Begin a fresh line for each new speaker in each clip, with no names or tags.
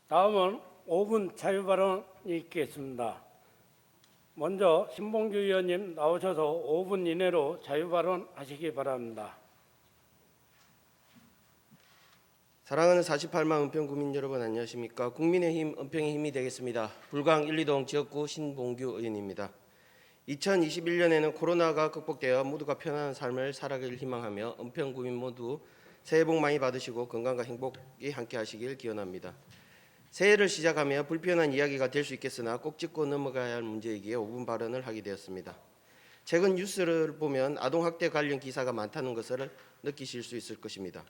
다음은 5분 자유발언이 있겠습니다. 먼저 신봉규 의원님 나오셔서 5분 이내로 자유발언하시기 바랍니다.
사랑하는 48만 은평 구민 여러분 안녕하십니까. 국민의힘 은평의 힘이 되겠습니다. 불광 1, 2동 지역구 신봉규 의원입니다. 2021년에는 코로나가 극복되어 모두가 편안한 삶을 살아가길 희망하며 은평 구민 모두 새해 복 많이 받으시고 건강과 행복이 함께 하시길 기원합니다. 새해를 시작하며 불편한 이야기가 될 수 있겠으나 꼭 짚고 넘어가야 할 문제이기에 5분 발언을 하게 되었습니다. 최근 뉴스를 보면 아동학대 관련 기사가 많다는 것을 느끼실 수 있을 것입니다.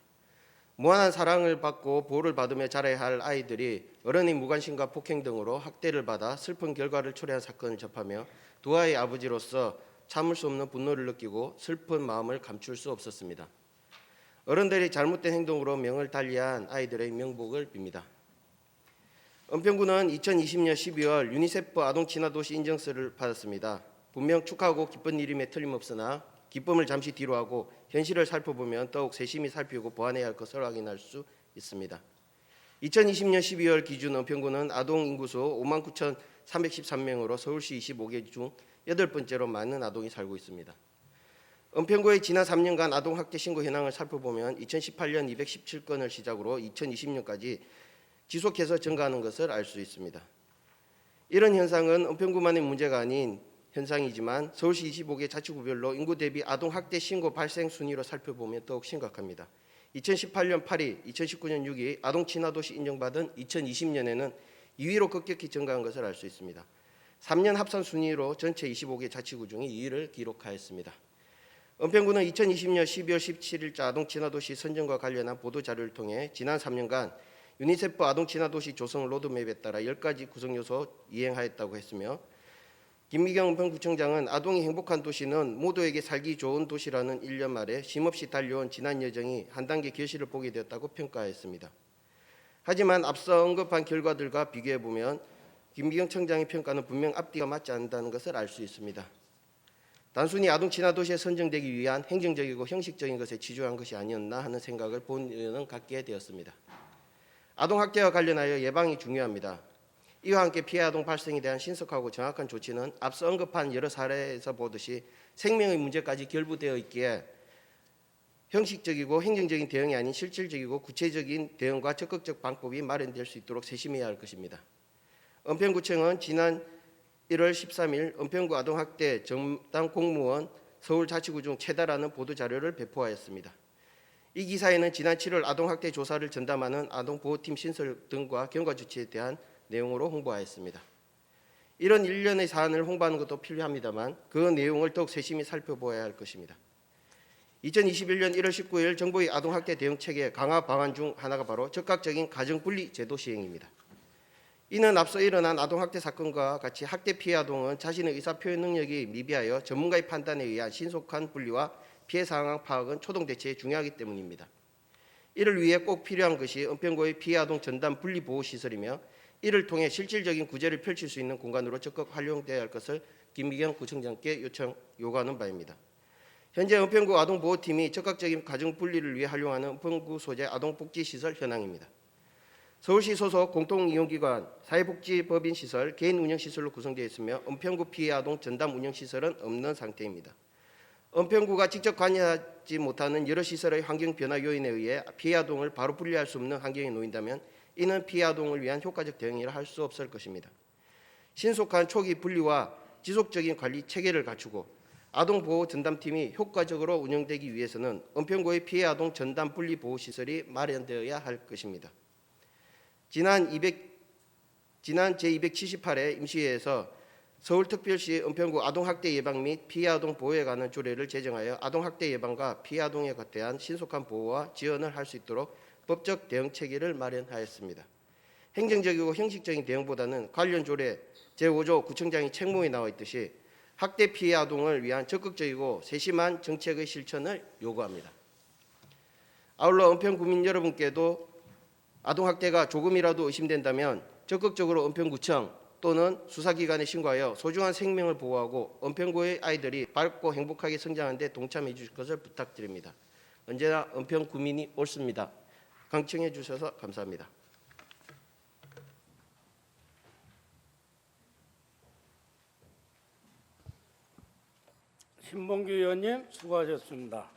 무한한 사랑을 받고 보호를 받으며 자라야 할 아이들이 어른의 무관심과 폭행 등으로 학대를 받아 슬픈 결과를 초래한 사건을 접하며 두 아이의 아버지로서 참을 수 없는 분노를 느끼고 슬픈 마음을 감출 수 없었습니다. 어른들이 잘못된 행동으로 명을 달리한 아이들의 명복을 빕니다. 은평구는 2020년 12월 유니세프 아동친화도시 인증서를 받았습니다. 분명 축하하고 기쁜 일임에 틀림없으나 기쁨을 잠시 뒤로 하고 현실을 살펴보면 더욱 세심히 살피고 보완해야 할 것을 확인할 수 있습니다. 2020년 12월 기준 은평구는 아동 인구수 59,313명으로 서울시 25개 중 8번째로 많은 아동이 살고 있습니다. 은평구의 지난 3년간 아동학대 신고 현황을 살펴보면 2018년 217건을 시작으로 2020년까지 지속해서 증가하는 것을 알 수 있습니다. 이런 현상은 은평구만의 문제가 아닌 현상이지만 서울시 25개 자치구별로 인구 대비 아동학대 신고 발생 순위로 살펴보면 더욱 심각합니다. 2018년 8위, 2019년 6위, 아동친화도시 인정받은 2020년에는 2위로 급격히 증가한 것을 알 수 있습니다. 3년 합산 순위로 전체 25개 자치구 중에 2위를 기록하였습니다. 은평구는 2020년 12월 17일자 아동친화도시 선정과 관련한 보도자료를 통해 지난 3년간 유니세프 아동친화도시 조성 로드맵에 따라 10가지 구성요소 이행하였다고 했으며 김미경 은평구청장은 아동이 행복한 도시는 모두에게 살기 좋은 도시라는 일념 아래 쉼없이 달려온 지난 여정이 한 단계 결실을 보게 되었다고 평가했습니다. 하지만 앞서 언급한 결과들과 비교해보면 김미경 청장의 평가는 분명 앞뒤가 맞지 않는다는 것을 알 수 있습니다. 단순히 아동친화도시에 선정되기 위한 행정적이고 형식적인 것에 치중한 것이 아니었나 하는 생각을 본 의원은 갖게 되었습니다. 아동학대와 관련하여 예방이 중요합니다. 이와 함께 피해 아동 발생에 대한 신속하고 정확한 조치는 앞서 언급한 여러 사례에서 보듯이 생명의 문제까지 결부되어 있기에 형식적이고 행정적인 대응이 아닌 실질적이고 구체적인 대응과 적극적 방법이 마련될 수 있도록 세심해야 할 것입니다. 은평구청은 지난 1월 13일 은평구 아동학대 전담 공무원 서울자치구 중 최다라는 보도자료를 배포하였습니다. 이 기사에는 지난 7월 아동학대 조사를 전담하는 아동보호팀 신설 등과 경과조치에 대한 내용으로 홍보하였습니다. 이런 일련의 사안을 홍보하는 것도 필요합니다만 그 내용을 더욱 세심히 살펴보아야 할 것입니다. 2021년 1월 19일 정부의 아동학대 대응체계 강화 방안 중 하나가 바로 적극적인 가정분리 제도 시행입니다. 이는 앞서 일어난 아동학대 사건과 같이 학대 피해 아동은 자신의 의사표현 능력이 미비하여 전문가의 판단에 의한 신속한 분리와 피해 상황 파악은 초동 대체에 중요하기 때문입니다. 이를 위해 꼭 필요한 것이 은평구의 피해 아동 전담 분리 보호 시설이며 이를 통해 실질적인 구제를 펼칠 수 있는 공간으로 적극 활용되어야 할 것을 김미경 구청장께 요구하는 바입니다. 현재 은평구 아동보호팀이 적극적인 가정분리를 위해 활용하는 은평구 소재 아동복지시설 현황입니다. 서울시 소속 공통이용기관, 사회복지법인시설, 개인운영시설로 구성되어 있으며 은평구 피해 아동 전담 운영시설은 없는 상태입니다. 은평구가 직접 관여하지 못하는 여러 시설의 환경 변화 요인에 의해 피해 아동을 바로 분리할 수 없는 환경에 놓인다면 이는 피해 아동을 위한 효과적 대응이라 할 수 없을 것입니다. 신속한 초기 분리와 지속적인 관리 체계를 갖추고 아동보호 전담팀이 효과적으로 운영되기 위해서는 은평구의 피해 아동 전담 분리 보호 시설이 마련되어야 할 것입니다. 지난 제278회 임시회에서 서울특별시 은평구 아동학대 예방 및 피해 아동 보호에 관한 조례를 제정하여 아동학대 예방과 피해 아동에 대한 신속한 보호와 지원을 할 수 있도록 법적 대응 체계를 마련하였습니다. 행정적이고 형식적인 대응보다는 관련 조례 제5조 구청장이 책무에 나와 있듯이 학대 피해 아동을 위한 적극적이고 세심한 정책의 실천을 요구합니다. 아울러 은평 구민 여러분께도 아동학대가 조금이라도 의심된다면 적극적으로 은평구청 또는 수사기관에 신고하여 소중한 생명을 보호하고 은평구의 아이들이 밝고 행복하게 성장하는 데 동참해 주실 것을 부탁드립니다. 언제나 은평구민이 옳습니다. 강청해 주셔서 감사합니다.
신봉규 의원님 수고하셨습니다.